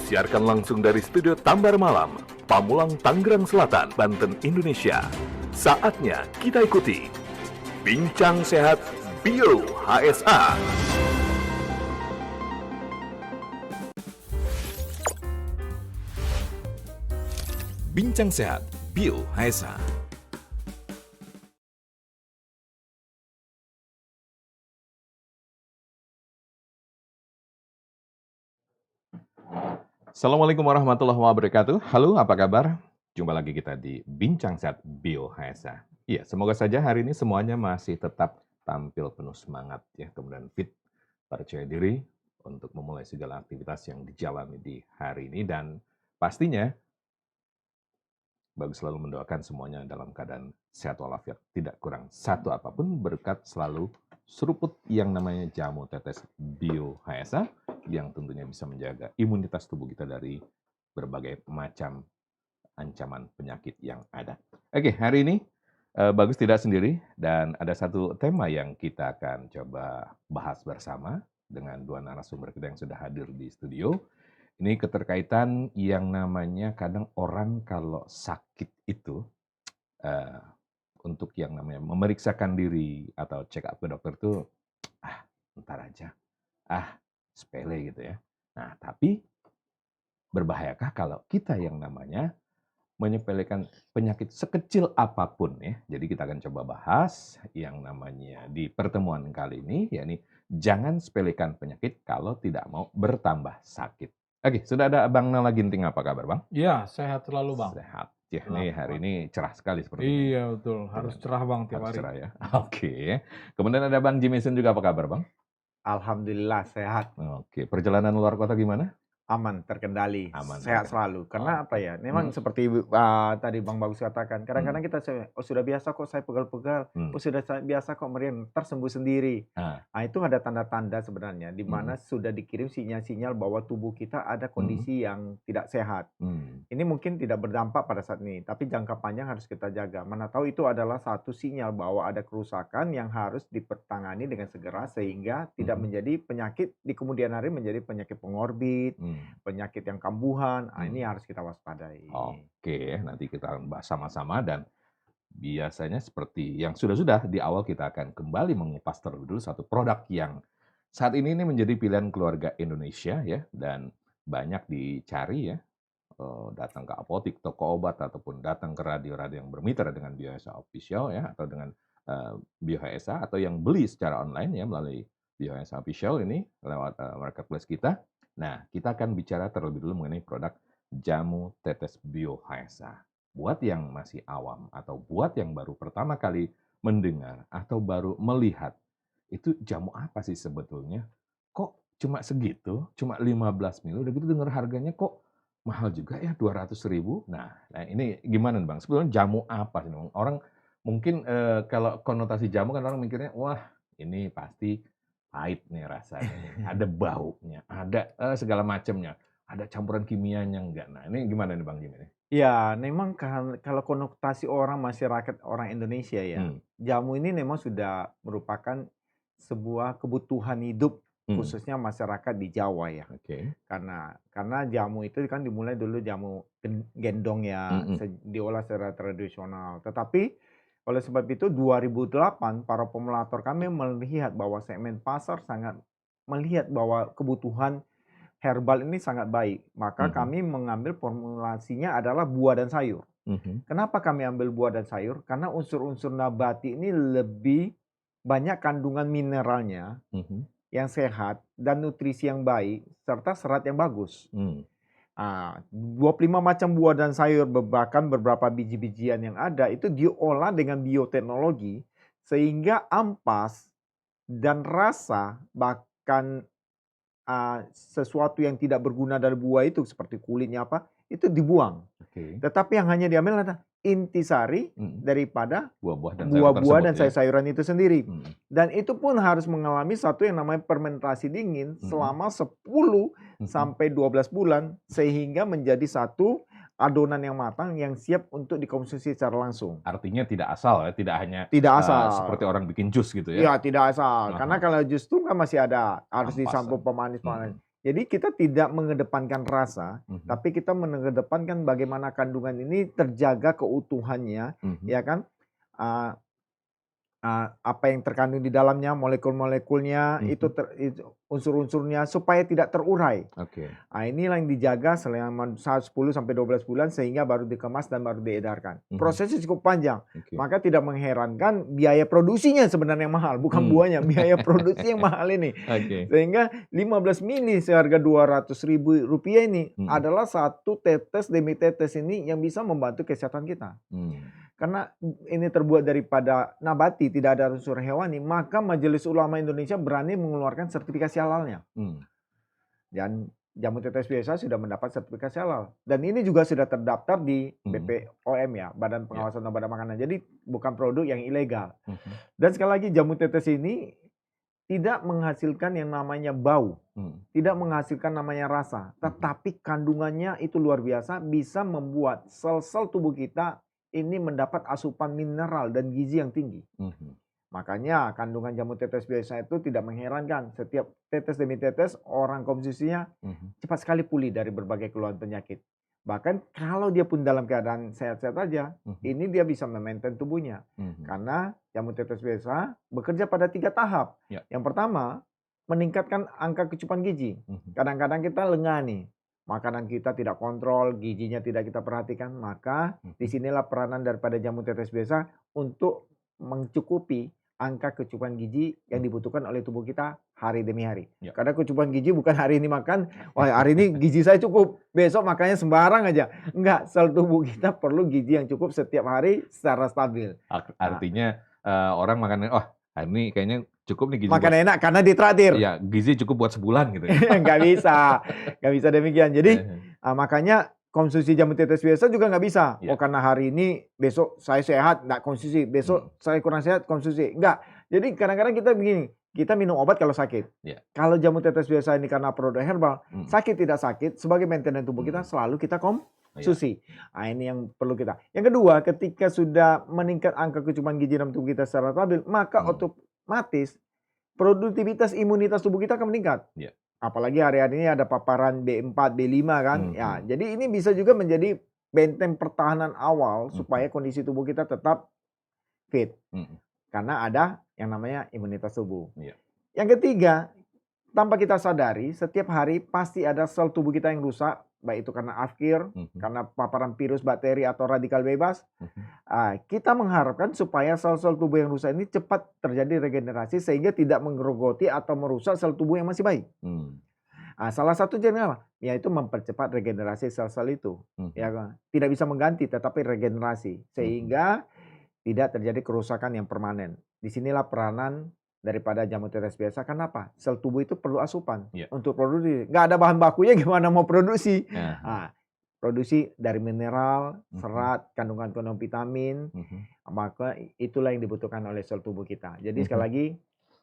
Disiarkan langsung dari studio Tambar Malam, Pamulang, Tangerang Selatan, Banten, Indonesia. Saatnya kita ikuti Bincang Sehat Bio HSA. Bincang Sehat Bio HSA. Assalamualaikum warahmatullahi wabarakatuh. Halo, apa kabar? Jumpa lagi kita di Bincang Sehat Bio HSA. Iya, semoga saja hari ini semuanya masih tetap tampil penuh semangat ya, kemudian fit, percaya diri untuk memulai segala aktivitas yang dijalani di hari ini, dan pastinya bagus selalu mendoakan semuanya dalam keadaan sehat walafiat, tidak kurang satu apapun, berkat selalu seruput yang namanya jamu tetes Bio HSA yang tentunya bisa menjaga imunitas tubuh kita dari berbagai macam ancaman penyakit yang ada. Oke, hari ini Bagus tidak sendiri dan ada satu tema yang kita akan coba bahas bersama dengan dua narasumber kita yang sudah hadir di studio. Ini keterkaitan yang namanya kadang orang kalau sakit itu untuk yang namanya memeriksakan diri atau check up ke dokter itu ntar aja, sepele gitu ya. Nah, tapi berbahayakah kalau kita yang namanya menyepelekan penyakit sekecil apapun ya. Jadi kita akan coba bahas yang namanya di pertemuan kali ini, yakni jangan sepelekan penyakit kalau tidak mau bertambah sakit. Oke, sudah ada Bang Nala Ginting, apa kabar Bang? Iya, sehat selalu Bang. Sehat. Ya, ini hari ini cerah sekali seperti ini. Iya betul, harus cerah Bang tiap Harus hari. cerah ya. Oke. Kemudian ada Bang Jimison juga, apa kabar Bang? Alhamdulillah sehat, Oke, perjalanan luar kota gimana? aman, terkendali, Aman, sehat terkendali. selalu. Karena apa Oke. ya, memang seperti tadi Bang Bagus katakan, kadang-kadang kita sudah biasa kok saya pegal-pegal, sudah biasa kok meriang, tersembuh sendiri. Ah. Nah, itu ada tanda-tanda sebenarnya, di mana sudah dikirim sinyal-sinyal bahwa tubuh kita ada kondisi yang tidak sehat. Ini mungkin tidak berdampak pada saat ini, tapi jangka panjang harus kita jaga. Mana tahu itu adalah satu sinyal bahwa ada kerusakan yang harus dipertangani dengan segera sehingga tidak menjadi penyakit di kemudian hari menjadi penyakit pengorbit, penyakit yang kambuhan. Ini harus kita waspadai. Oke, nanti kita bahas sama-sama, dan biasanya seperti yang sudah-sudah di awal kita akan kembali mengupas terlebih dulu satu produk yang saat ini menjadi pilihan keluarga Indonesia ya, dan banyak dicari ya. Datang ke apotik, toko obat, ataupun datang ke radio-radio yang bermitra dengan Bio HSA Official ya, atau dengan Bio HSA, atau yang beli secara online ya melalui Bio HSA Official ini lewat marketplace kita. Nah, kita akan bicara terlebih dulu mengenai produk jamu tetes Bio HSA. Buat yang masih awam atau buat yang baru pertama kali mendengar atau baru melihat, itu jamu apa sih sebetulnya? Kok cuma segitu, cuma 15 ml, udah gitu dengar harganya kok mahal juga ya, 200.000. Nah, ini gimana nih Bang? Sebetulnya jamu apa sih Bang? Orang mungkin kalau konotasi jamu kan orang mikirnya, wah ini pasti pahit nih rasanya nih, ada baunya, ada segala macamnya, ada campuran kimianya enggak. Nah, ini gimana nih Bang Jim ini? Ya, memang kalau konotasi orang masyarakat orang Indonesia ya, jamu ini memang sudah merupakan sebuah kebutuhan hidup khususnya masyarakat di Jawa ya. Oke. Karena jamu itu kan dimulai dulu jamu gendong ya, diolah secara tradisional. Tetapi oleh sebab itu 2008 para formulator kami melihat bahwa segmen pasar sangat melihat bahwa kebutuhan herbal ini sangat baik. Maka kami mengambil formulasinya adalah buah dan sayur. Kenapa kami ambil buah dan sayur? Karena unsur-unsur nabati ini lebih banyak kandungan mineralnya yang sehat dan nutrisi yang baik serta serat yang bagus. 25 macam buah dan sayur, bahkan beberapa biji-bijian yang ada itu diolah dengan bioteknologi sehingga ampas dan rasa bahkan sesuatu yang tidak berguna dari buah itu seperti kulitnya apa itu dibuang. Tetapi yang hanya diambil adalah intisari daripada buah-buah dan sayur-sayuran itu sendiri. Dan itu pun harus mengalami satu yang namanya fermentasi dingin selama 10 sampai 12 bulan sehingga menjadi satu adonan yang matang yang siap untuk dikonsumsi secara langsung. Artinya tidak asal ya, tidak hanya seperti orang bikin jus gitu ya? Iya, tidak asal. Karena kalau jus itu kan masih ada, harus dicampur pemanis-pemanis. Jadi kita tidak mengedepankan rasa, tapi kita mengedepankan bagaimana kandungan ini terjaga keutuhannya, ya kan? Ah, apa yang terkandung di dalamnya, molekul-molekulnya, itu unsur-unsurnya supaya tidak terurai. Oke. Nah, inilah yang dijaga selama 10 sampai 12 bulan sehingga baru dikemas dan baru diedarkan. Prosesnya cukup panjang. Oke. Maka tidak mengherankan biaya produksinya sebenarnya yang mahal, bukan buahnya, biaya produksi yang mahal ini. Oke. Sehingga 15 mili seharga Rp200.000 ini adalah satu tetes demi tetes ini yang bisa membantu kesehatan kita. Karena ini terbuat daripada nabati, tidak ada unsur hewani, maka Majelis Ulama Indonesia berani mengeluarkan sertifikasi halalnya. Dan jamu tetes biasa sudah mendapat sertifikasi halal. Dan ini juga sudah terdaftar di BPOM ya, Badan Pengawasan Obat dan Makanan. Jadi bukan produk yang ilegal. Dan sekali lagi jamu tetes ini tidak menghasilkan yang namanya bau, tidak menghasilkan namanya rasa, tetapi kandungannya itu luar biasa, bisa membuat sel-sel tubuh kita ini mendapat asupan mineral dan gizi yang tinggi. Makanya kandungan jamu tetes biasa itu tidak mengherankan. Setiap tetes demi tetes orang konsumsinya cepat sekali pulih dari berbagai keluhan penyakit. Bahkan kalau dia pun dalam keadaan sehat-sehat aja, ini dia bisa memaintain tubuhnya. Karena jamu tetes biasa bekerja pada 3 tahap. Yang pertama, meningkatkan angka kecukupan gizi. Kadang-kadang kita lengah nih. Makanan kita tidak kontrol, gizinya tidak kita perhatikan, maka disinilah peranan daripada jamu tetes biasa untuk mencukupi angka kecukupan gizi yang dibutuhkan oleh tubuh kita hari demi hari. Karena kecukupan gizi bukan hari ini makan, wah hari ini gizi saya cukup, besok makanya sembarang aja. Enggak, sel tubuh kita perlu gizi yang cukup setiap hari secara stabil. Artinya orang makan, oh hari ini kayaknya cukup nih gizi makan buat, enak karena ditraktir. Iya, gizi cukup buat sebulan gitu. Nggak bisa demikian. Jadi makanya konsumsi jamu tetes biasa juga nggak bisa. Oh karena hari ini, besok saya sehat, nggak konsumsi. Besok saya kurang sehat, konsumsi. Nggak. Jadi kadang-kadang kita begini, kita minum obat kalau sakit. Kalau jamu tetes biasa ini karena produk herbal, sakit tidak sakit, sebagai maintenance tubuh kita selalu kita konsumsi. Nah ini yang perlu kita. Yang kedua, ketika sudah meningkat angka kecukupan gizi dalam tubuh kita secara stabil, maka otomatis produktivitas imunitas tubuh kita akan meningkat. Apalagi hari-hari ini ada paparan B4, B5 kan. Ya, jadi ini bisa juga menjadi benteng pertahanan awal supaya kondisi tubuh kita tetap fit. Karena ada yang namanya imunitas tubuh. Yang ketiga, tanpa kita sadari, setiap hari pasti ada sel tubuh kita yang rusak, baik itu karena afkir, karena paparan virus, bakteri, atau radikal bebas. Kita mengharapkan supaya sel-sel tubuh yang rusak ini cepat terjadi regenerasi sehingga tidak menggerogoti atau merusak sel tubuh yang masih baik. Salah satu caranya apa? Yaitu mempercepat regenerasi sel-sel itu. Ya, tidak bisa mengganti, tetapi regenerasi. Sehingga tidak terjadi kerusakan yang permanen. Disinilah peranan daripada jamu tetes biasa. Kenapa? Sel tubuh itu perlu asupan untuk produksi. Nggak ada bahan bakunya, gimana mau produksi? Produksi dari mineral, serat, kandungan-kandungan vitamin, maka itulah yang dibutuhkan oleh sel tubuh kita. Jadi sekali lagi,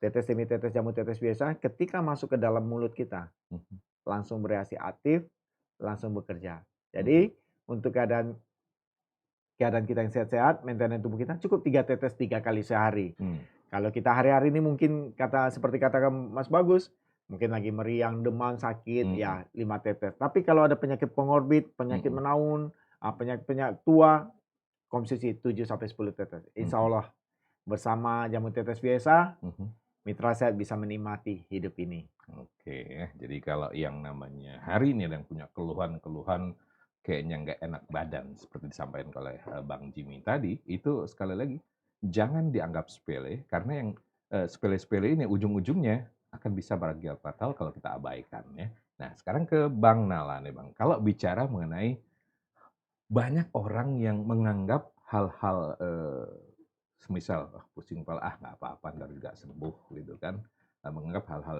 tetes demi tetes jamu tetes biasa, ketika masuk ke dalam mulut kita, langsung bereaksi aktif, langsung bekerja. Jadi untuk keadaan kita yang sehat-sehat, maintenance tubuh kita cukup 3 tetes 3 kali sehari. Kalau kita hari-hari ini mungkin seperti katakan Mas Bagus, mungkin lagi meriang, demam, sakit, ya 5 tetes. Tapi kalau ada penyakit pengorbit, penyakit menaun, penyakit tua, konsumsi 7 sampai 10 tetes. Insya Allah bersama jamu tetes biasa, mitra sehat bisa menikmati hidup ini. Oke, jadi kalau yang namanya hari ini yang punya keluhan-keluhan kayaknya nggak enak badan seperti disampaikan oleh Bang Jimmy tadi, itu sekali lagi jangan dianggap sepele karena yang sepele-sepele ini ujung-ujungnya akan bisa berakibat fatal kalau kita abaikan ya. Nah, sekarang ke Bang Nala nih Bang. Kalau bicara mengenai banyak orang yang menganggap hal-hal semisal pusing kepala, nggak apa-apa, ntar juga sembuh gitu kan. Menganggap hal-hal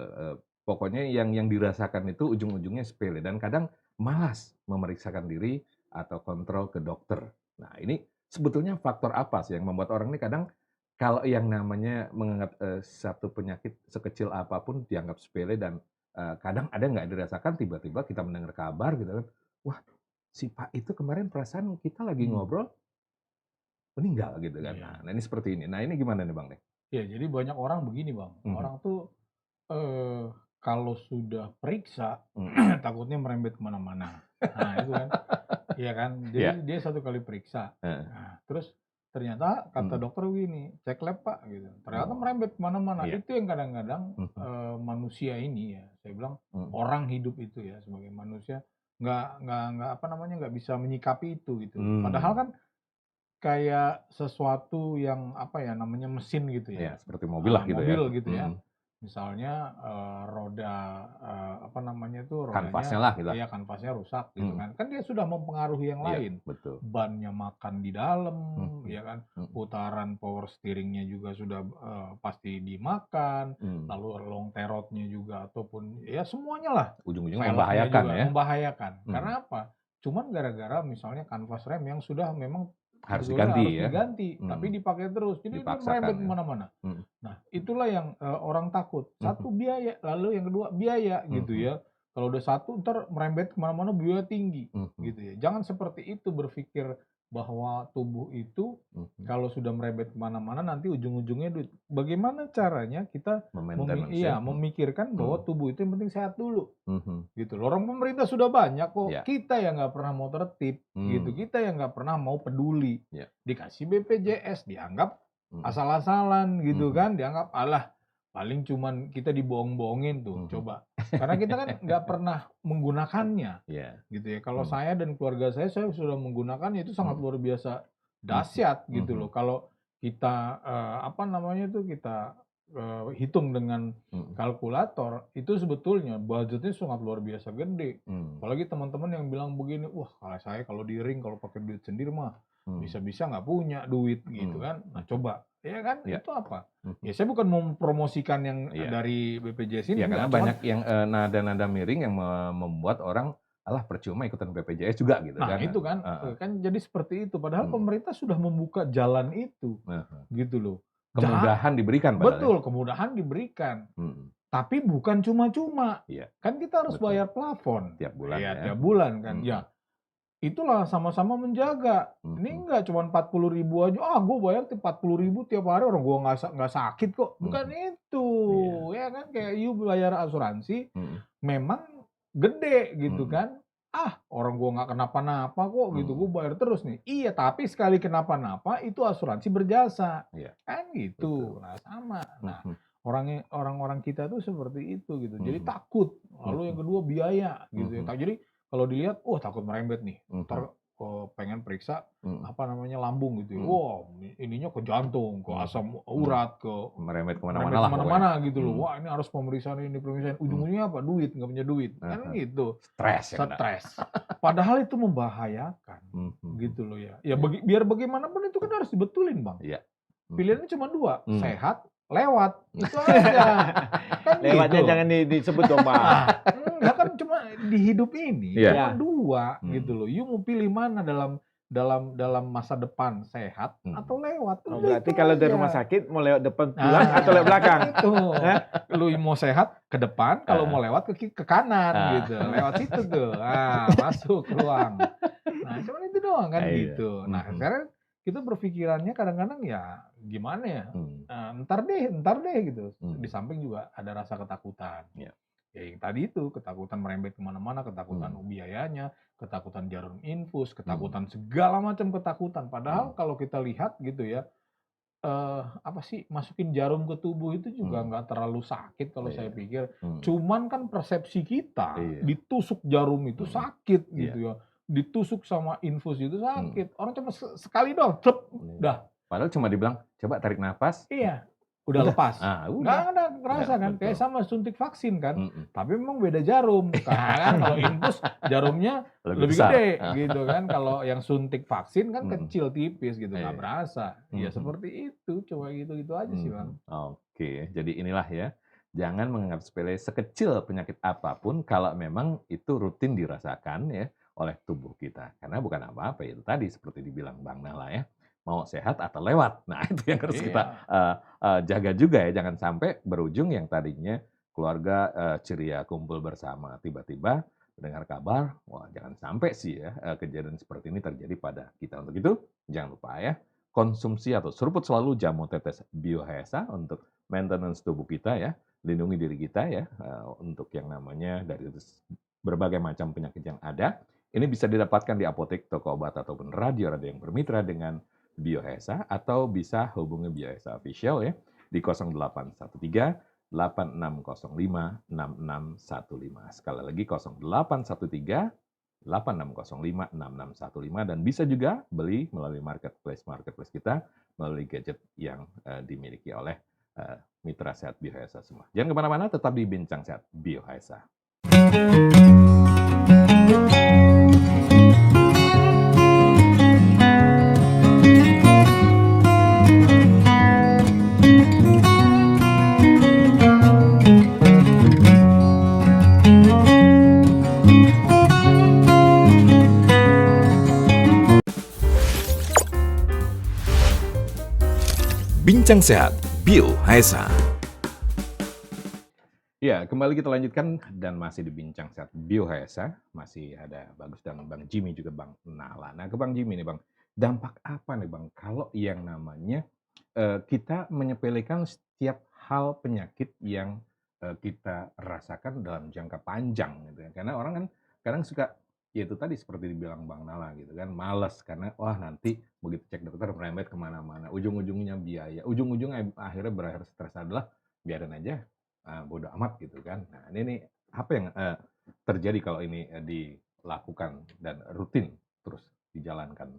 pokoknya yang dirasakan itu ujung-ujungnya sepele dan kadang malas memeriksakan diri atau kontrol ke dokter. Nah, ini sebetulnya faktor apa sih yang membuat orang ini kadang kalau yang namanya menganggap satu penyakit sekecil apapun dianggap sepele dan kadang ada nggak dirasakan, tiba-tiba kita mendengar kabar gitu kan, wah si Pak itu kemarin perasaan kita lagi ngobrol meninggal gitu kan. Nah ini seperti ini. Nah ini gimana nih Bang? Ya, jadi banyak orang begini Bang. Orang tuh kalau sudah periksa Hmm. takutnya merembet kemana-mana. Nah itu kan, iya kan. Jadi Ya. dia 1 kali periksa. Heeh. Nah, terus ternyata kata Hmm. dokter begini, "Cek lab Pak," gitu. Ternyata Oh, merembet kemana-mana. iya. Itu yang kadang-kadang Mhm. manusia ini ya, saya bilang Mhm. orang hidup itu ya sebagai manusia nggak apa namanya nggak bisa menyikapi itu gitu. Padahal Hmm. kan kayak sesuatu yang apa ya namanya mesin gitu Ya, ya, seperti mobil lah gitu ya. mobil gitu ya. Mhm. Misalnya, roda, apa namanya itu, Kanvasnya rodanya lah gitu. ya kanvasnya rusak gitu Mhm. kan. Kan dia sudah mempengaruhi yang Iya, lain. betul. Bannya makan di dalam, Mhm. ya kan. Mhm. Putaran power steering-nya juga sudah, pasti dimakan. Mhm. Lalu long terotnya juga ataupun ya semuanya lah. Ujung-ujungnya Velgnya membahayakan juga ya. membahayakan. Mhm. Karena apa? Cuman gara-gara misalnya kanvas rem yang sudah memang Harus sebetulnya diganti harus ya. diganti, tapi Mhm. dipakai terus. Jadi dia Dipaksakan merembet ya. kemana-mana. Mhm. Nah, itulah yang, orang takut. Mhm. Satu biaya, lalu yang kedua biaya gitu Mhm. ya. Kalau udah satu entar merembet kemana-mana biaya tinggi Mhm. gitu ya. Jangan seperti itu berpikir bahwa tubuh itu Mhm. kalau sudah merembet kemana-mana nanti ujung-ujungnya duit. Bagaimana caranya kita Maintenance ya. memikirkan bahwa Mhm. tubuh itu yang penting sehat dulu Mhm. gitu loh. Orang pemerintah sudah banyak kok. Ya. Kita yang nggak pernah mau tertib gitu. Hmm. Kita yang nggak pernah mau peduli. Ya. Dikasih BPJS dianggap Mhm. asal-asalan gitu Mhm. kan, dianggap alah paling cuman kita dibohong-bohongin tuh, Mhm. coba. Karena kita kan nggak pernah menggunakannya Ya. gitu ya. Kalau Mhm. saya dan keluarga saya sudah menggunakannya itu sangat Mhm. luar biasa Mhm. dahsyat gitu Mhm. loh. Kalau kita apa namanya itu kita hitung dengan Mhm. kalkulator itu sebetulnya budgetnya sangat luar biasa gede. Hmm. Apalagi teman-teman yang bilang begini, wah kalau saya kalau di ring kalau pakai duit sendiri mah Hmm. bisa-bisa nggak punya duit gitu Hmm. kan. Nah coba, ya kan Ya. itu apa? Mhm. Ya saya bukan mempromosikan yang Iya. dari BPJS Ya, ini karena enggak, cuman banyak yang nada-nada miring yang membuat orang alah percuma ikutan BPJS juga gitu nah kan. itu kan, Heeh. kan jadi seperti itu. Padahal Hmm. pemerintah sudah membuka jalan itu Heeh. gitu loh. Kemudahan diberikan padahal ya. Betul, kemudahan diberikan. Mhm. Tapi bukan cuma-cuma. Iya, Kan kita harus betul. bayar plafon. Tiap bulan Ya ya. tiap bulan kan. Mhm. Ya itulah sama-sama menjaga. Ini Mhm. enggak cuma 40.000 aja, gue bayar 40.000 tiap hari orang gua nggak sakit kok. Bukan Mhm. itu. Iya. Ya kan kayak you bayar asuransi Mhm. memang gede gitu Mhm. kan. Orang gua nggak kenapa-napa kok gitu, Mhm. gua bayar terus nih. Iya, tapi sekali kenapa-napa itu asuransi berjasa. Iya, Kan gitu. betul. Nah, sama. Nah, Mhm. orang-orang kita tuh seperti itu gitu. Jadi Mhm. takut. Lalu yang Mhm. kedua biaya gitu ya. Mhm. Jadi kalau dilihat, takut merembet nih. Mhm. Ntar pengen periksa Mhm. apa namanya lambung gitu ya. Mhm. Ininya ke jantung, ke Mhm. asam Mhm. urat, ke Merembet kemana-mana merembet lah pokoknya. kemana-mana gitu loh. Mhm. Wah ini harus pemeriksaan ini, pemeriksaan. Mhm. Ujung-ujungnya apa? Duit, nggak punya duit. Kan Heeh. gitu. Stres yang kena. Stres. Padahal itu membahayakan Mhm. gitu loh ya. Ya Iya. biar bagaimanapun itu kan harus dibetulin Bang. Iya. Mhm. Pilihannya cuma 2, Mhm. sehat, lewat. Itu aja. Kan Lewatnya gitu. jangan disebut dong, Bang. Enggak kan cuma di hidup ini Iya. cuma 2 gitu Mhm. loh. You mau pilih mana dalam masa depan, sehat Mhm. atau lewat. Oh, Udah berarti itu kalau dari aja. rumah sakit mau lewat depan pulang atau lewat Nah, belakang? itu. Hah? Lu mau sehat ke depan, kalau mau lewat ke kanan Ah. gitu. Lewat situ tuh. Masuk ruang. Nah, cuman itu doang kan Iya. gitu. Nah, Mhm. sekarang kita berpikirannya kadang-kadang ya gimana ya, Mhm. entar deh gitu. Di Mhm. samping juga ada rasa ketakutan. Iya. Ya yang tadi itu, ketakutan merembet kemana-mana, ketakutan biayanya, ketakutan jarum infus, ketakutan segala macam ketakutan. Padahal kalau kita lihat gitu ya, apa sih, masukin jarum ke tubuh itu juga nggak terlalu sakit kalau saya Iya. pikir. Mhm. Cuman kan persepsi kita, Iya. ditusuk jarum itu sakit Iya. gitu ya. Ditusuk sama infus itu Mhm. sakit. Orang cuma sekali doang, cep, Iya. dah. Padahal cuma dibilang, "Coba tarik nafas." Iya, udah Udah. lepas. Ah, Nggak udah. ada kerasa Ya, kan, kayak betul. sama suntik vaksin kan. Mhm. Tapi memang beda jarum. Karena kan kalau infus jarumnya lebih besar. gede gitu kan. Kalau yang suntik vaksin kan Mhm. kecil, tipis gitu, nggak Iya. berasa. Ya Mhm. seperti itu, coba gitu-gitu aja sih Bang. Oke, jadi inilah ya, jangan menganggap sepele sekecil penyakit apapun kalau memang itu rutin dirasakan ya oleh tubuh kita. Karena bukan apa-apa, itu tadi seperti dibilang Bang Nala ya, mau sehat atau lewat. Nah itu yang harus kita Iya. jaga juga ya, jangan sampai berujung yang tadinya keluarga ceria kumpul bersama, tiba-tiba dengar kabar, wah jangan sampai sih ya kejadian seperti ini terjadi pada kita. Untuk itu jangan lupa ya, konsumsi atau seruput selalu jamu tetes Biohesa untuk maintenance tubuh kita ya. lindungi diri kita ya untuk yang namanya dari berbagai macam penyakit yang ada. Ini bisa didapatkan di apotek, toko obat ataupun radio-radio yang bermitra dengan Bioesa, atau bisa hubungi Bioesa Official ya di 0813 8605 6615. Sekali lagi 0813 8605 6615, dan bisa juga beli melalui marketplace kita, melalui gadget yang dimiliki oleh mitra sehat Bioesa semua. Jangan kemana-mana, tetap di Bincang Sehat Bioesa. Bincang Sehat Bioesa. Ya, kembali kita lanjutkan dan masih di Bincang Sehat Bioesa. Masih ada Bagus dan Bang Jimmy, juga Bang Nala. Nah, ke Bang Jimmy nih Bang, dampak apa nih Bang kalau yang namanya kita menyepelekan setiap hal penyakit yang kita rasakan dalam jangka panjang gitu ya. Karena orang kan kadang suka, ya itu tadi seperti dibilang Bang Nala gitu kan, malas karena wah nanti begitu cek dokter merembet kemana-mana, ujung-ujungnya biaya, ujung-ujungnya akhirnya berakhir stres adalah biarin aja, bodo amat gitu kan. Nah ini nih apa yang terjadi kalau ini dilakukan dan rutin terus dijalankan?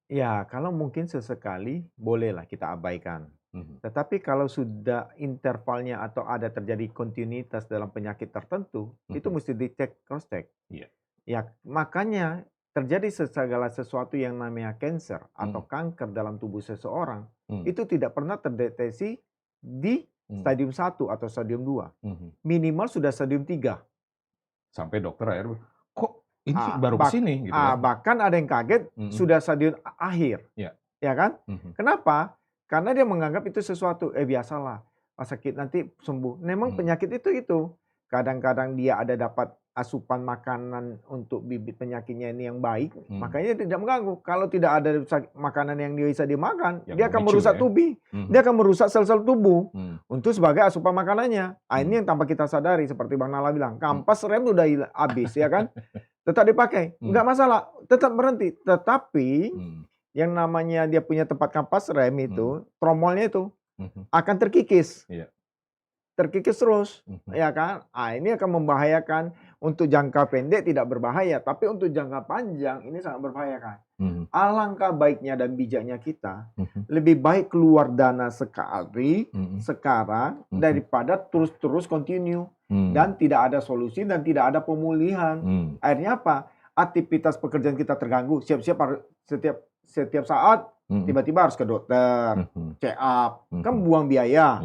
Ya, kalau mungkin sesekali bolehlah kita abaikan. Tetapi kalau sudah intervalnya atau ada terjadi kontinuitas dalam penyakit tertentu, itu mesti dicek, cross-check. Iya. Ya, makanya terjadi segala sesuatu yang namanya cancer atau kanker dalam tubuh seseorang, itu tidak pernah terdeteksi di stadium 1 atau stadium 2. Minimal sudah stadium 3. Sampai dokter akhirnya, kok ini baru kesini gitu kan? Bahkan ada yang kaget sudah stadium akhir. Ya. Ya kan? Kenapa? Karena dia menganggap itu sesuatu, biasalah, sakit nanti sembuh. Memang penyakit itu. Kadang-kadang dia ada dapat asupan makanan untuk bibit penyakitnya ini yang baik, makanya dia tidak mengganggu. Kalau tidak ada makanan yang bisa dimakan, dia akan merusak tubuh. Dia akan merusak sel-sel tubuh untuk sebagai asupan makanannya. Ini yang tanpa kita sadari, seperti Bang Nala bilang, kampas rem udah habis ya kan? Tetap dipakai, nggak masalah, tetap berhenti. Tetapi yang namanya dia punya tempat kampas rem itu, tromolnya itu akan terkikis. Terkikis terus, ya kan? Ini akan membahayakan. Untuk jangka pendek tidak berbahaya, tapi untuk jangka panjang ini sangat membahayakan. Alangkah baiknya dan bijaknya kita lebih baik keluar dana sekali sekarang daripada terus-terus continue dan tidak ada solusi dan tidak ada pemulihan. Akhirnya apa? Aktivitas pekerjaan kita terganggu. Setiap saat tiba-tiba harus ke dokter, check up, kan buang biaya.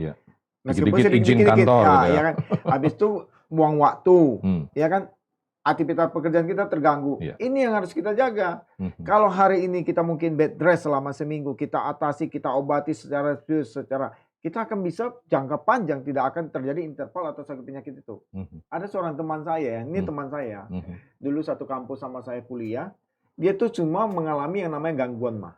Meskipun sedikit-sedikit izin kantor gitu ya kan. Habis itu buang waktu, ya kan? Aktivitas pekerjaan kita terganggu. Ini yang harus kita jaga. Kalau hari ini kita mungkin bed rest selama seminggu, kita atasi, kita obati secara kita akan bisa jangka panjang tidak akan terjadi interval atau sakit penyakit itu. Ada seorang teman saya, ini teman saya, dulu satu kampus sama saya kuliah, dia tuh cuma mengalami yang namanya gangguan mah.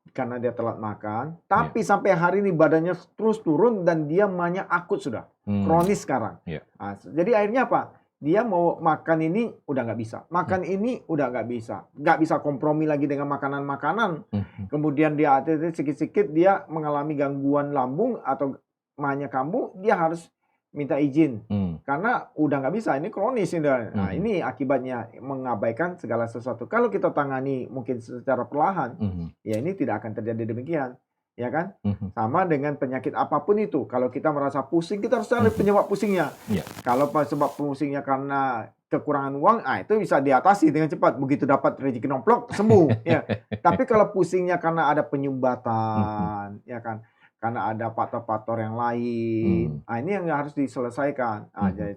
Karena dia telat makan, tapi sampai hari ini badannya terus turun dan dia mahnya akut sudah, kronis sekarang. Nah, jadi akhirnya apa? Dia mau makan ini udah nggak bisa, makan ini udah nggak bisa kompromi lagi dengan makanan-makanan. Kemudian dia sedikit-sedikit dia mengalami gangguan lambung atau mahnya kambuh, dia harus minta izin karena udah nggak bisa, ini kronis ini. Nah ini akibatnya mengabaikan segala sesuatu. Kalau kita tangani mungkin secara perlahan, ya ini tidak akan terjadi demikian, ya kan? Sama dengan penyakit apapun itu. Kalau kita merasa pusing, kita harus cari penyebab pusingnya. Kalau sebab pusingnya karena kekurangan uang, itu bisa diatasi dengan cepat. Begitu dapat rezeki nomplok, sembuh. Ya. Tapi kalau pusingnya karena ada penyumbatan, ya kan? Karena ada faktor-faktor yang lain. Ini yang harus diselesaikan.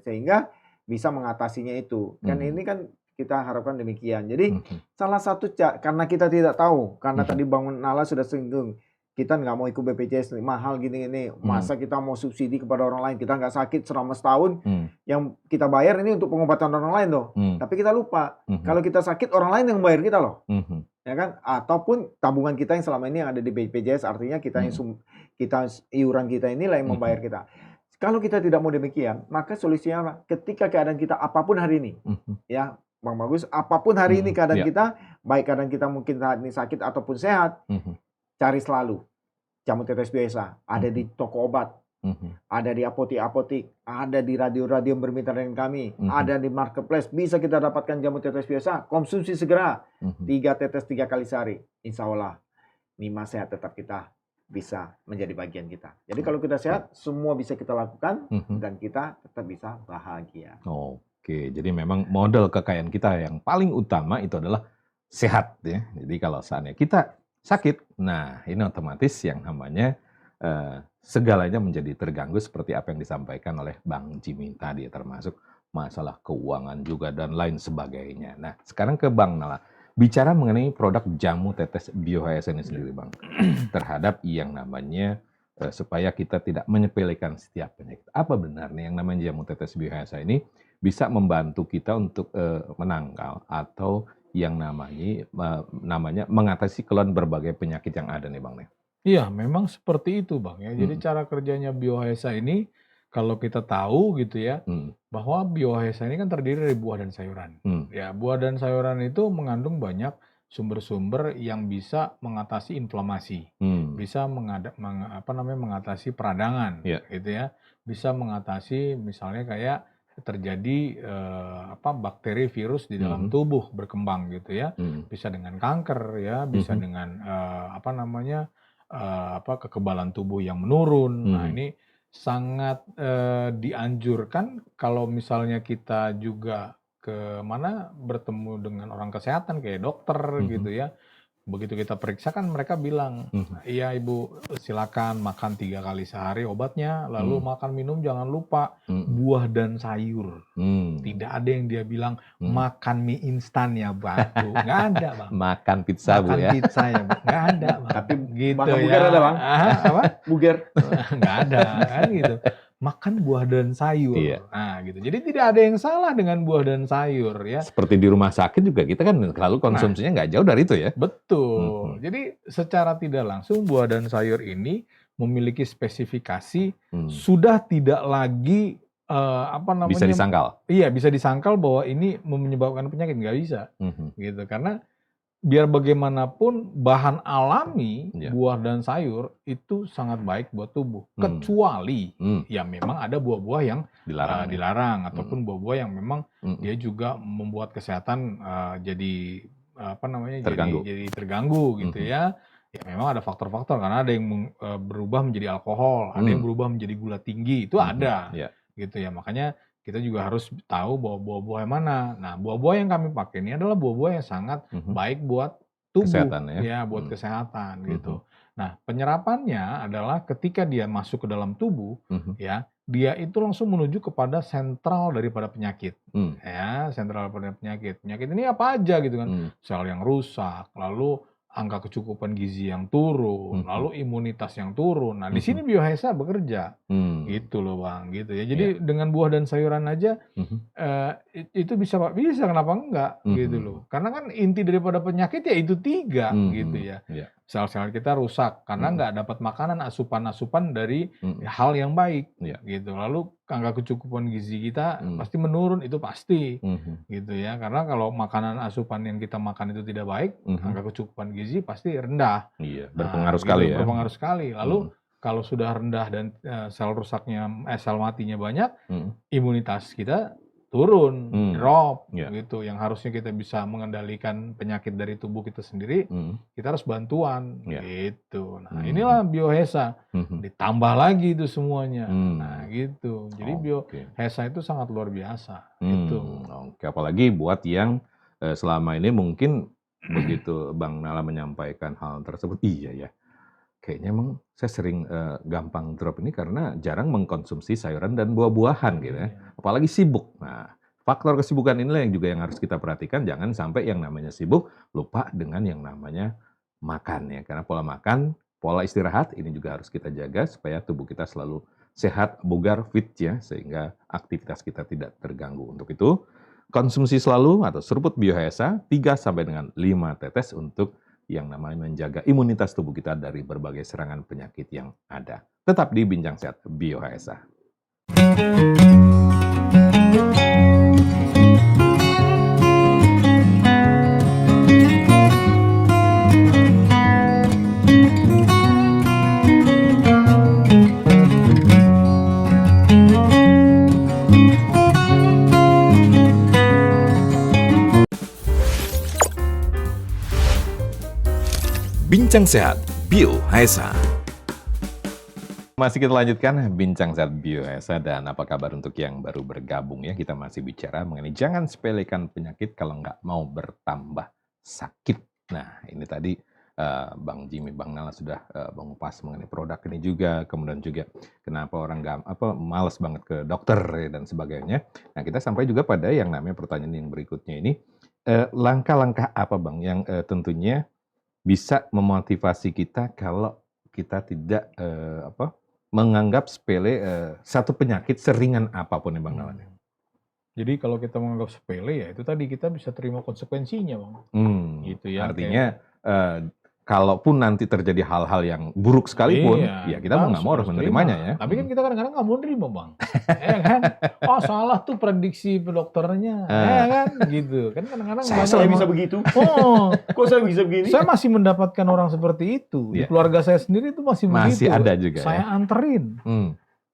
Sehingga bisa mengatasinya itu. Kan ini kan kita harapkan demikian. Jadi salah satu karena kita tidak tahu, karena tadi Bang Nala sudah singgung, kita nggak mau ikut BPJS mahal gini-gini. Masa kita mau subsidi kepada orang lain? Kita nggak sakit selama setahun. Yang kita bayar ini untuk pengobatan orang lain loh. Tapi kita lupa. Kalau kita sakit, orang lain yang bayar kita loh. Ya kan? Ataupun tabungan kita yang selama ini yang ada di BPJS, artinya kita yang iuran kita inilah yang membayar kita. Kalau kita tidak mau demikian, maka solusinya apa? Ketika keadaan kita apapun hari ini, ya Bang Bagus, apapun hari ini keadaan Ya. kita, baik keadaan kita mungkin saat ini sakit ataupun sehat, cari selalu jamu tetes biasa. Ada di toko obat, ada di apotik-apotik, ada di radio-radio yang bermitra dengan kami, ada di marketplace. Bisa kita dapatkan jamu tetes biasa, konsumsi segera. 3 tetes 3 kali sehari. Insya Allah, Nima sehat tetap kita bisa menjadi bagian kita. Jadi kalau kita sehat, semua bisa kita lakukan dan kita tetap bisa bahagia. Oke, jadi memang model kekayaan kita yang paling utama itu adalah sehat ya. Jadi kalau saatnya kita sakit, nah ini otomatis yang namanya segalanya menjadi terganggu seperti apa yang disampaikan oleh Bang Jimmy tadi, termasuk masalah keuangan juga dan lain sebagainya. Nah, sekarang ke Bang Nala. Bicara mengenai produk jamu tetes BioHSA ini sendiri, Bang, terhadap yang namanya supaya kita tidak menyepelekan setiap penyakit. Apa benar nih yang namanya jamu tetes BioHSA ini bisa membantu kita untuk menangkal atau yang namanya mengatasi keluhan berbagai penyakit yang ada nih, Bang? Iya, memang seperti itu, Bang, ya. Jadi cara kerjanya BioHSA ini, kalau kita tahu gitu ya, bahwa BioHSA ini kan terdiri dari buah dan sayuran. Ya, buah dan sayuran itu mengandung banyak sumber-sumber yang bisa mengatasi inflamasi, bisa mengatasi peradangan, gitu ya, bisa mengatasi misalnya kayak terjadi bakteri virus di dalam tubuh berkembang gitu ya, bisa dengan kanker ya, bisa dengan kekebalan tubuh yang menurun. Nah, ini sangat dianjurkan kalau misalnya kita juga bertemu dengan orang kesehatan kayak dokter gitu ya. Begitu kita periksa kan mereka bilang, iya Ibu silakan makan 3 kali sehari obatnya, lalu makan minum jangan lupa buah dan sayur. Tidak ada yang dia bilang makan mie instan ya Bang. Nggak ada Bang. Makan pizza, Bu, Makan ya. pizza ya Bang. Nggak ada Bang. Tapi gitu makan ya. buger ada, Bang? Apa? Buger. Nggak ada kan gitu. Makan buah dan sayur. Iya. Nah gitu. Jadi tidak ada yang salah dengan buah dan sayur ya. Seperti di rumah sakit juga kita kan selalu konsumsinya nggak jauh dari itu ya. Betul. Jadi secara tidak langsung buah dan sayur ini memiliki spesifikasi sudah tidak lagi Bisa disangkal. Iya, bisa disangkal bahwa ini menyebabkan penyakit, nggak bisa. Gitu. Karena biar bagaimanapun bahan alami buah dan sayur itu sangat baik buat tubuh. Kecuali ya memang ada buah-buah yang dilarang ataupun buah-buah yang memang dia juga membuat kesehatan jadi jadi terganggu gitu ya. Ya memang ada faktor-faktor karena ada yang berubah menjadi alkohol, ada yang berubah menjadi gula tinggi, itu ada. Gitu ya. Makanya kita juga harus tahu bahwa buah-buah yang mana. Nah, buah-buah yang kami pakai ini adalah buah-buah yang sangat baik buat tubuh, kesehatan ya. Buat kesehatan gitu. Nah, penyerapannya adalah ketika dia masuk ke dalam tubuh, ya, dia itu langsung menuju kepada sentral daripada penyakit, ya, sentral daripada penyakit. Penyakit ini apa aja gitu kan? Sel yang rusak, lalu angka kecukupan gizi yang turun, lalu imunitas yang turun. Nah, di sini BioHSA bekerja, gitu loh Bang, gitu ya. Jadi dengan buah dan sayuran aja itu bisa kenapa enggak, gitu loh. Karena kan inti daripada penyakit ya itu 3, gitu ya. Sel-sel kita rusak karena nggak dapat makanan asupan-asupan dari hal yang baik, gitu. Lalu angka kecukupan gizi kita pasti menurun, itu pasti, gitu ya. Karena kalau makanan asupan yang kita makan itu tidak baik, angka kecukupan gizi pasti rendah. Iya, berpengaruh sekali ya. Berpengaruh sekali. Lalu kalau sudah rendah dan sel matinya banyak, imunitas kita turun, drop, gitu. Yang harusnya kita bisa mengendalikan penyakit dari tubuh kita sendiri, kita harus bantuan, gitu. Nah, inilah BioHSA, ditambah lagi itu semuanya. Nah, gitu. Jadi BioHSA itu sangat luar biasa, gitu. Oke, apalagi buat yang selama ini mungkin begitu Bang Nala menyampaikan hal tersebut, iya ya. Kayaknya emang saya sering gampang drop ini karena jarang mengkonsumsi sayuran dan buah-buahan gitu ya. Apalagi sibuk. Nah, faktor kesibukan inilah yang juga yang harus kita perhatikan. Jangan sampai yang namanya sibuk lupa dengan yang namanya makan ya. Karena pola makan, pola istirahat ini juga harus kita jaga supaya tubuh kita selalu sehat, bugar, fit ya. Sehingga aktivitas kita tidak terganggu. Untuk itu, konsumsi selalu atau seruput BioHSA 3 sampai dengan 5 tetes untuk yang namanya menjaga imunitas tubuh kita dari berbagai serangan penyakit yang ada. Tetap di Bincang Sehat BioHSA. Bincang Sehat, Bill Haesa. Masih kita lanjutkan Bincang Sehat Bio Esa, dan apa kabar untuk yang baru bergabung ya. Kita masih bicara mengenai jangan sepelekan penyakit kalau nggak mau bertambah sakit. Nah ini tadi Bang Jimmy, Bang Nala sudah mengupas mengenai produk ini juga. Kemudian juga kenapa orang malas banget ke dokter ya, dan sebagainya. Nah kita sampai juga pada yang namanya pertanyaan yang berikutnya ini. Langkah-langkah apa Bang yang tentunya bisa memotivasi kita kalau kita tidak menganggap sepele satu penyakit seringan apapun ya Bang Nala. Jadi kalau kita menganggap sepele ya itu tadi kita bisa terima konsekuensinya Bang. Gitu ya. Artinya kalaupun nanti terjadi hal-hal yang buruk sekalipun, ya kita mau nggak mau harus menerimanya ya. Tapi kan kita kadang-kadang nggak mau nerima Bang. Ya kan? Oh salah tuh prediksi dokternya. Ya kan? Gitu. Kan kadang-kadang Saya bisa begitu. Oh, Kok saya bisa begini? saya masih mendapatkan orang seperti itu. Di keluarga saya sendiri itu masih begitu. Ada juga saya ya. anterin.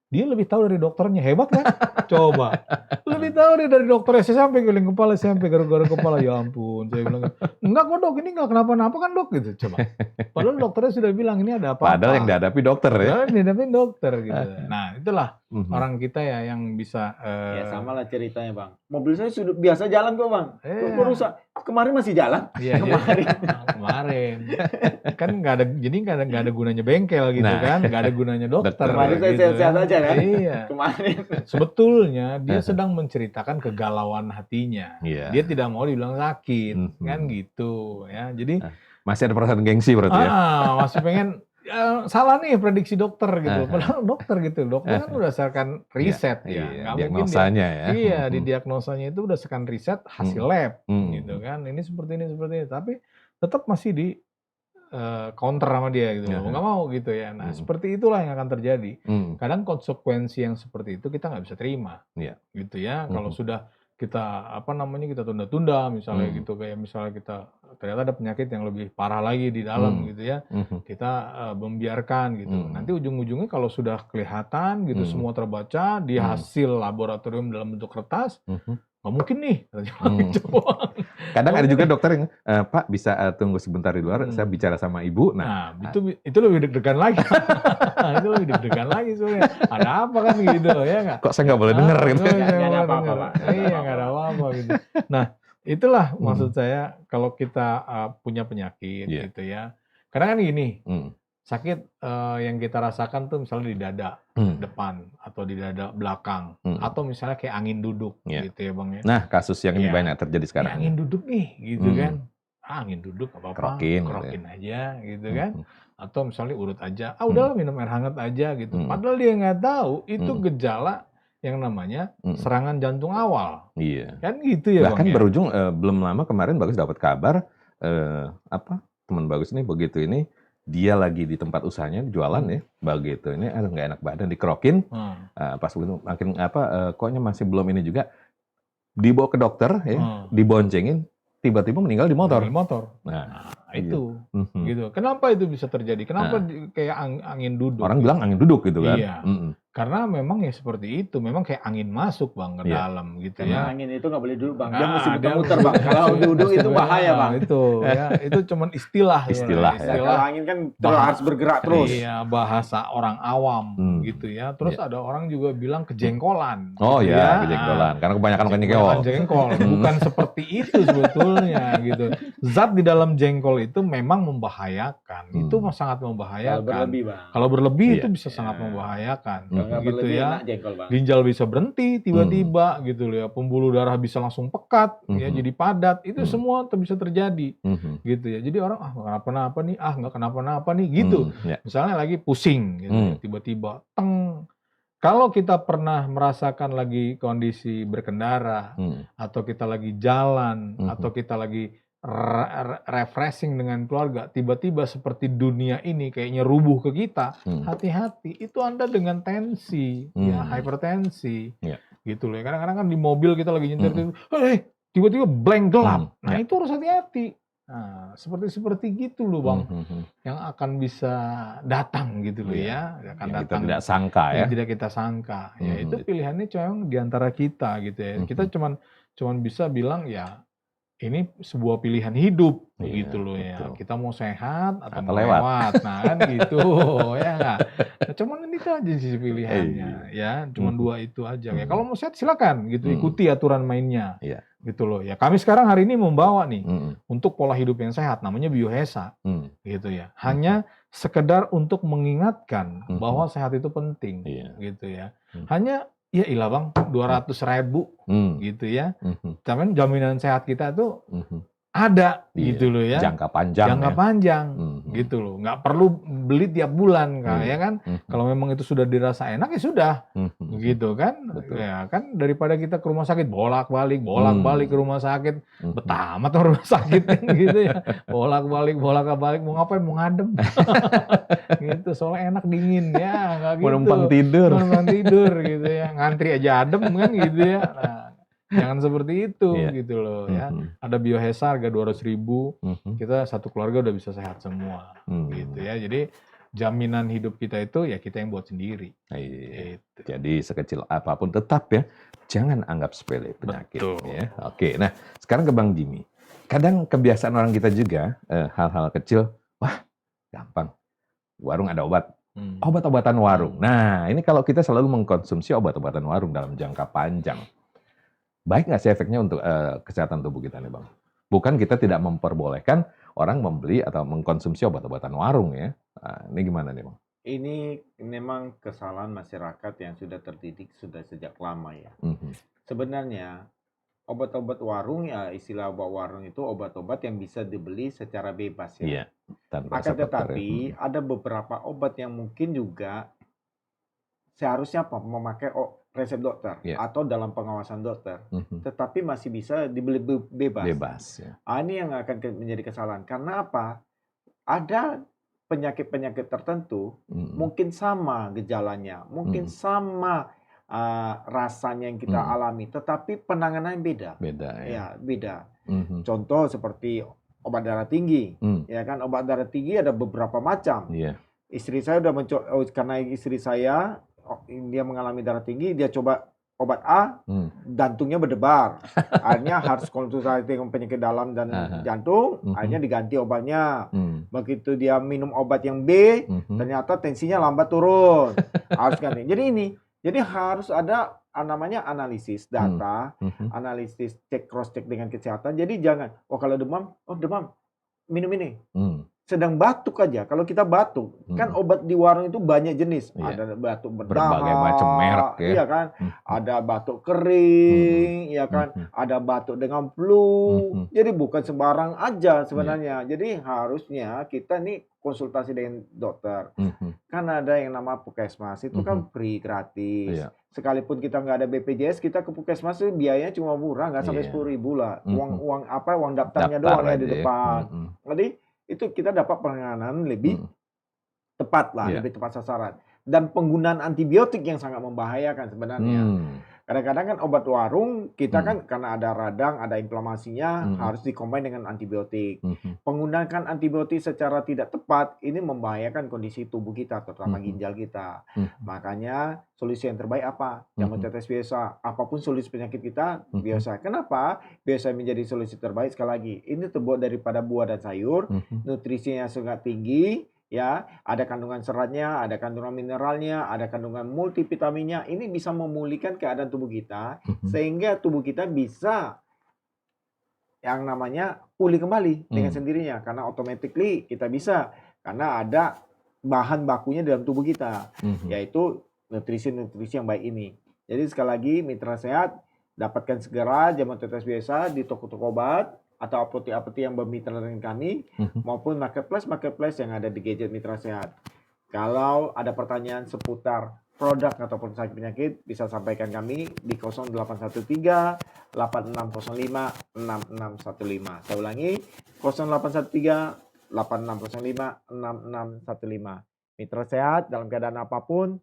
Dia lebih tahu dari dokternya. Hebat kan? Coba. Lebih tahu dia dari dokternya. Saya sampai keliling kepala, saya sampai garu-garu kepala. Ya ampun. Saya bilang, enggak kok dok, ini enggak kenapa-napa kan dok? Gitu. Coba. Padahal dokternya sudah bilang, ini ada apa-apa. Padahal yang dihadapi dokter ya. Padahal yang dihadapi dokter gitu. Nah itulah orang kita ya yang bisa. Ya sama lah ceritanya Bang. Mobil saya sudah biasa jalan kok Bang. Kok rusak? Kemarin masih jalan. Iya, kemarin. Kan nggak ada gunanya bengkel gitu kan. Nggak ada gunanya dokter. Kemarin saya gitu, sehat-sehat aja kan. Iya. Kemarin. Sebetulnya dia sedang menceritakan kegalauan hatinya. Iya. Dia tidak mau dibilang sakit, kan gitu ya. Jadi masih ada perasaan gengsi berarti ya. masih pengen salah nih prediksi dokter gitu. Padahal dokter gitu. Dokter kan berdasarkan riset ya. Nggak diagnosanya mungkin ya. Iya, di diagnosanya itu berdasarkan riset hasil lab gitu kan. Ini seperti ini. Tapi tetap masih di counter sama dia gitu. Nggak mau gitu ya. Nah seperti itulah yang akan terjadi. Kadang konsekuensi yang seperti itu kita nggak bisa terima. Gitu ya. Kalau sudah kita kita tunda-tunda misalnya gitu, kayak misalnya kita ternyata ada penyakit yang lebih parah lagi di dalam gitu ya, kita membiarkan gitu. Nanti ujung-ujungnya kalau sudah kelihatan gitu semua terbaca di hasil laboratorium dalam bentuk kertas, nggak mungkin nih. Kadang ada juga dokter yang Pak bisa tunggu sebentar di luar, saya bicara sama ibu. Nah itu lebih deg-degan lagi. Itu lebih deg-degan lagi sebenarnya. Ada apa kan gitu ya nggak? Kok saya nggak boleh dengar gitu? Nggak ada apa-apa Pak. Iya nggak ada apa-apa gitu. Nah itulah maksud saya kalau kita punya penyakit gitu ya. Karena kan gini, sakit yang kita rasakan tuh misalnya di dada depan atau di dada belakang atau misalnya kayak angin duduk gitu ya Bang ya. Nah kasus yang ini banyak terjadi sekarang. Angin duduk nih gitu kan. Angin duduk apa-apa, kerokin aja gitu kan. Atau misalnya urut aja, udahlah minum air hangat aja gitu. Padahal dia nggak tahu itu gejala yang namanya serangan jantung awal. Iya. Kan gitu ya Bahkan Bang ya. berujung belum lama kemarin Bagus dapat kabar teman Bagus ini begitu ini dia lagi di tempat usahanya jualan ya, begitu ini nggak enak badan dikerokin, pas begitu makin koknya masih belum ini juga dibawa ke dokter ya, diboncengin, tiba-tiba meninggal di motor. Nah itu gitu. Kenapa itu bisa terjadi? Kenapa kayak angin duduk? Orang bilang angin duduk gitu kan? Iya. Karena memang ya seperti itu, memang kayak angin masuk Bang ke dalam gitu Karena ya. angin itu nggak boleh duduk Bang, dia mesti muter-muter Bang. Kalau duduk itu bahaya Bang. Itu cuman istilah. Kalau angin kan harus bergerak terus. Iya, bahasa orang awam gitu ya. Terus ada orang juga bilang kejengkolan. Oh gitu ya, kejengkolan. Karena kebanyakan jengkol. Bukan seperti itu sebetulnya gitu. Zat di dalam jengkol itu memang membahayakan. Itu sangat membahayakan. Kalau berlebih Bang. Kalau berlebih itu bisa sangat membahayakan. Gitu ya. Jengkol, Bang. Ginjal bisa berhenti tiba-tiba gitu loh ya. Pembuluh darah bisa langsung pekat ya, jadi padat. Itu semua bisa terjadi. Gitu ya. Jadi orang nggak kenapa-napa nih gitu. Misalnya lagi pusing gitu ya, tiba-tiba teng. Kalau kita pernah merasakan lagi kondisi berkendara atau kita lagi jalan atau kita lagi refreshing dengan keluarga, tiba-tiba seperti dunia ini kayaknya rubuh ke kita, hati-hati, itu Anda dengan tensi, ya hipertensi, gitu loh. Kadang-kadang kan di mobil kita lagi nyetir, tiba-tiba blank gelap, nah itu harus hati-hati. Nah, seperti gitu loh Bang, yang akan bisa datang gitu loh ya, akan Yang kita datang tidak sangka ya. yang tidak kita sangka. Ya itu pilihannya cuma di antara kita gitu ya. Kita cuman bisa bilang ya ini sebuah pilihan hidup gitu loh ya. Kita mau sehat atau mau lewat. Nah kan gitu ya nggak. Nah, cuman itu aja sih pilihannya ya. Cuman dua itu aja ya. Kalau mau sehat silakan gitu, ikuti aturan mainnya. Gitu loh ya. Kami sekarang hari ini membawa nih untuk pola hidup yang sehat, namanya Biohesa gitu ya. Hanya sekedar untuk mengingatkan bahwa sehat itu penting gitu ya. Hanya ya ilah Bang, 200.000 gitu ya. Tapi jaminan sehat kita tuh ada gitu loh ya. Jangka panjang gitu loh. Nggak perlu beli tiap bulan ya kan. Kalau memang itu sudah dirasa enak ya sudah. Gitu kan. Ya kan daripada kita ke rumah sakit bolak-balik ke rumah sakit. Betah amat rumah sakit kan gitu ya. Bolak-balik mau ngapain, mau ngadem. Gitu, soalnya enak dingin ya, nggak gitu. Mau numpang tidur gitu ya. Ngantri aja adem kan gitu ya. Nah, jangan seperti itu gitu loh ya. Ada Biohesa harga 200.000, kita satu keluarga udah bisa sehat semua gitu ya. Jadi jaminan hidup kita itu ya kita yang buat sendiri. Gitu. Jadi sekecil apapun tetap ya jangan anggap sepele penyakit. Ya. Oke, nah sekarang ke Bang Jimmy. Kadang kebiasaan orang kita juga hal-hal kecil, wah gampang. Warung ada obat. Obat-obatan warung. Nah, ini kalau kita selalu mengkonsumsi obat-obatan warung dalam jangka panjang, baik nggak sih efeknya untuk kesehatan tubuh kita nih Bang? Bukan kita tidak memperbolehkan orang membeli atau mengkonsumsi obat-obatan warung ya. Nah, ini gimana nih Bang? Ini memang kesalahan masyarakat yang sudah terdidik sudah sejak lama ya. Sebenarnya obat-obat warung ya, istilah obat warung itu obat-obat yang bisa dibeli secara bebas ya. Akan tetapi ada beberapa obat yang mungkin juga seharusnya memakai resep dokter atau dalam pengawasan dokter, tetapi masih bisa dibeli bebas. Ini yang akan menjadi kesalahan. Karena apa? Ada penyakit-penyakit tertentu mungkin sama gejalanya, mungkin sama rasanya yang kita alami, tetapi penanganannya beda. Beda. Contoh seperti obat darah tinggi, ya kan, obat darah tinggi ada beberapa macam. Istri saya udah karena istri saya dia mengalami darah tinggi, dia coba obat A, jantungnya berdebar. Akhirnya harus konsultasi dengan penyakit dalam dan jantung, akhirnya diganti obatnya. Begitu dia minum obat yang B, ternyata tensinya lambat turun. Harus ganti. Jadi harus ada namanya analisis data, analisis cross check dengan kesehatan. Jadi jangan, kalau demam, minum ini. Sedang batuk aja, kalau kita batuk, kan obat di warung itu banyak jenis. Ada batuk berdahak, berbagai macam merek ya. Iya kan? Ada batuk kering, ya kan? Ada batuk dengan flu. Jadi bukan sembarang aja sebenarnya. Jadi harusnya kita nih konsultasi dengan dokter. Kan ada yang nama puskesmas, itu kan free, gratis. Sekalipun kita nggak ada BPJS, kita ke puskesmas itu biayanya cuma murah, nggak sampai 10.000 lah. Uang daftarnya doang ya di depan. Jadi itu kita dapat penanganan lebih tepat lah, lebih tepat sasaran. Dan penggunaan antibiotik yang sangat membahayakan sebenarnya. Kadang-kadang kan obat warung kita kan karena ada radang, ada inflamasinya, harus dikombin dengan antibiotik. Penggunaan antibiotik secara tidak tepat ini membahayakan kondisi tubuh kita, terutama ginjal kita. Makanya solusi yang terbaik apa? Jamu tetes biasa. Apapun solusi penyakit kita biasa. Kenapa? Biasa menjadi solusi terbaik. Sekali lagi, ini terbuat daripada buah dan sayur, nutrisinya sangat tinggi. Ya, ada kandungan seratnya, ada kandungan mineralnya, ada kandungan multivitaminnya. Ini bisa memulihkan keadaan tubuh kita sehingga tubuh kita bisa yang namanya pulih kembali dengan sendirinya, karena automatically kita bisa, karena ada bahan bakunya dalam tubuh kita, yaitu nutrisi-nutrisi yang baik ini. Jadi sekali lagi mitra sehat, dapatkan segera jamu tetes biasa di toko-toko obat atau apotek-apotek yang bermitra dengan kami, maupun marketplace yang ada di gadget mitra sehat. Kalau ada pertanyaan seputar produk ataupun sakit penyakit bisa sampaikan kami di 0813 8605 6615. Saya ulangi 0813 8605 6615. Mitra sehat dalam keadaan apapun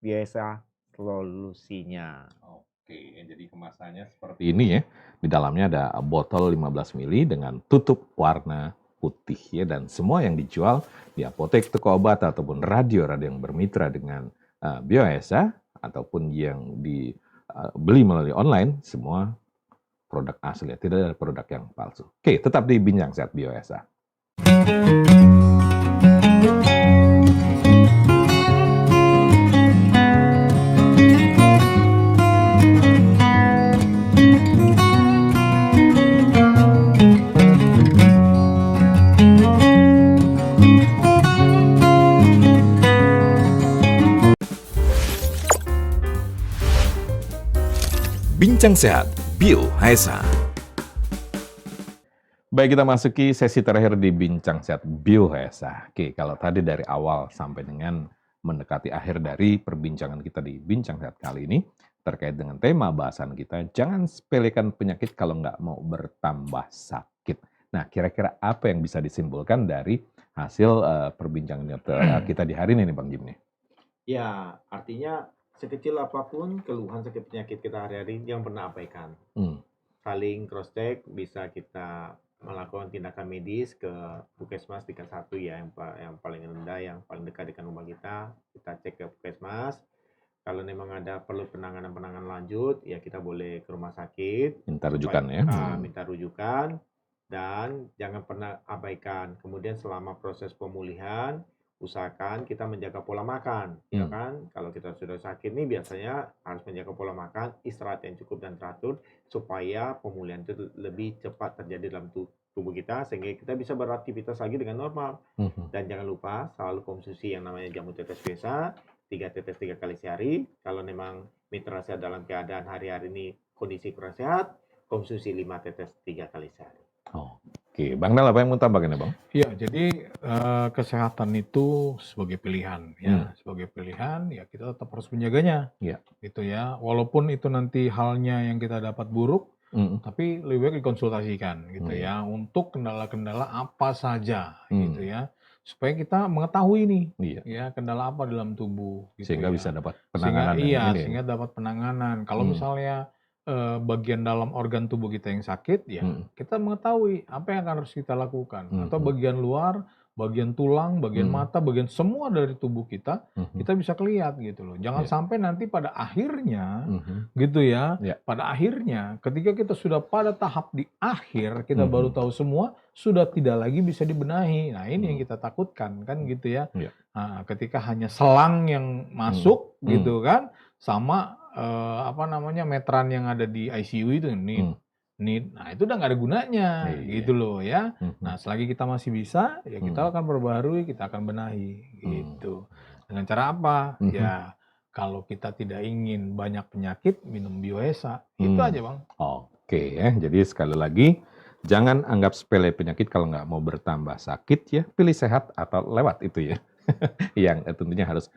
biasa solusinya. Oke, jadi kemasannya seperti ini ya. Di dalamnya ada botol 15 ml dengan tutup warna putih ya, dan semua yang dijual di apotek, toko obat ataupun radio-radio yang bermitra dengan Bioesa ataupun yang dibeli melalui online, semua produk asli, tidak ada produk yang palsu. Oke, tetap di Bincang Sehat Bioesa. Bincang Sehat Bioesa. Baik, kita masuki sesi terakhir di Bincang Sehat Bioesa. Oke, kalau tadi dari awal sampai dengan mendekati akhir dari perbincangan kita di Bincang Sehat kali ini, terkait dengan tema bahasan kita, jangan sepelekan penyakit kalau nggak mau bertambah sakit. Nah, kira-kira apa yang bisa disimpulkan dari hasil perbincangan kita di hari ini nih Bang Jim nih? Ya, artinya sekecil apapun keluhan sakit penyakit kita hari-hari jangan pernah abaikan. Saling cross check, bisa kita melakukan tindakan medis ke Puskesmas tingkat 1 ya, yang paling rendah, yang paling dekat dengan rumah kita cek ke Puskesmas. Kalau memang ada perlu penanganan lanjut, ya kita boleh ke rumah sakit. Minta rujukan ya. Minta rujukan, dan jangan pernah abaikan. Kemudian selama proses pemulihan, usahakan kita menjaga pola makan, ya kan? Kalau kita sudah sakit nih biasanya harus menjaga pola makan, istirahat yang cukup dan teratur supaya pemulihan itu lebih cepat terjadi dalam tubuh kita sehingga kita bisa beraktivitas lagi dengan normal. Dan jangan lupa selalu konsumsi yang namanya jamu tetes biasa, 3 tetes 3 kali sehari. Kalau memang mitra sehat dalam keadaan hari-hari ini kondisi kurang sehat, konsumsi 5 tetes 3 kali sehari. Oke, Bang Nal apa yang mau tambahkan ya Bang? Iya, jadi kesehatan itu sebagai pilihan ya, sebagai pilihan ya kita tetap harus menjaganya, gitu ya. Walaupun itu nanti halnya yang kita dapat buruk, tapi lebih baik dikonsultasikan gitu ya untuk kendala-kendala apa saja gitu ya, supaya kita mengetahui nih ya kendala apa dalam tubuh gitu sehingga ya. bisa dapat penanganan. Sehingga dapat penanganan. Kalau misalnya bagian dalam organ tubuh kita yang sakit, ya kita mengetahui apa yang akan harus kita lakukan. Atau bagian luar, bagian tulang, bagian mata, bagian semua dari tubuh kita, kita bisa kelihatan gitu loh. Jangan sampai nanti pada akhirnya, gitu ya, pada akhirnya ketika kita sudah pada tahap di akhir, kita baru tahu semua, sudah tidak lagi bisa dibenahi. Nah ini yang kita takutkan, kan gitu ya. Nah, ketika hanya selang yang masuk, gitu kan, sama meteran yang ada di ICU itu need. Nah itu udah nggak ada gunanya, gitu loh ya. Nah selagi kita masih bisa, ya kita akan perbaharui, kita akan benahi, gitu. Dengan cara apa? Ya kalau kita tidak ingin banyak penyakit, minum Bioesa. Itu aja Bang. Oke ya, jadi sekali lagi jangan anggap sepele penyakit kalau nggak mau bertambah sakit ya, pilih sehat atau lewat itu ya. Yang tentunya harus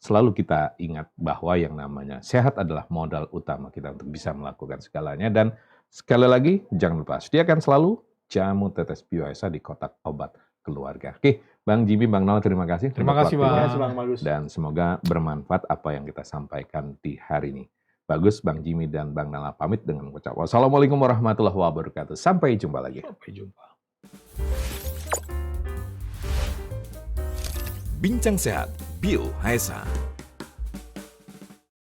selalu kita ingat bahwa yang namanya sehat adalah modal utama kita untuk bisa melakukan segalanya. Dan sekali lagi, jangan lupa sediakan selalu jamu tetes Bioesa di kotak obat keluarga. Oke, Bang Jimmy, Bang Nol, terima kasih. Terima kasih, Bang. Dan semoga bermanfaat apa yang kita sampaikan di hari ini. Bagus, Bang Jimmy dan Bang Nala pamit dengan mengucap wassalamualaikum warahmatullahi wabarakatuh. Sampai jumpa lagi. Sampai jumpa. Bincang Sehat Bioesa.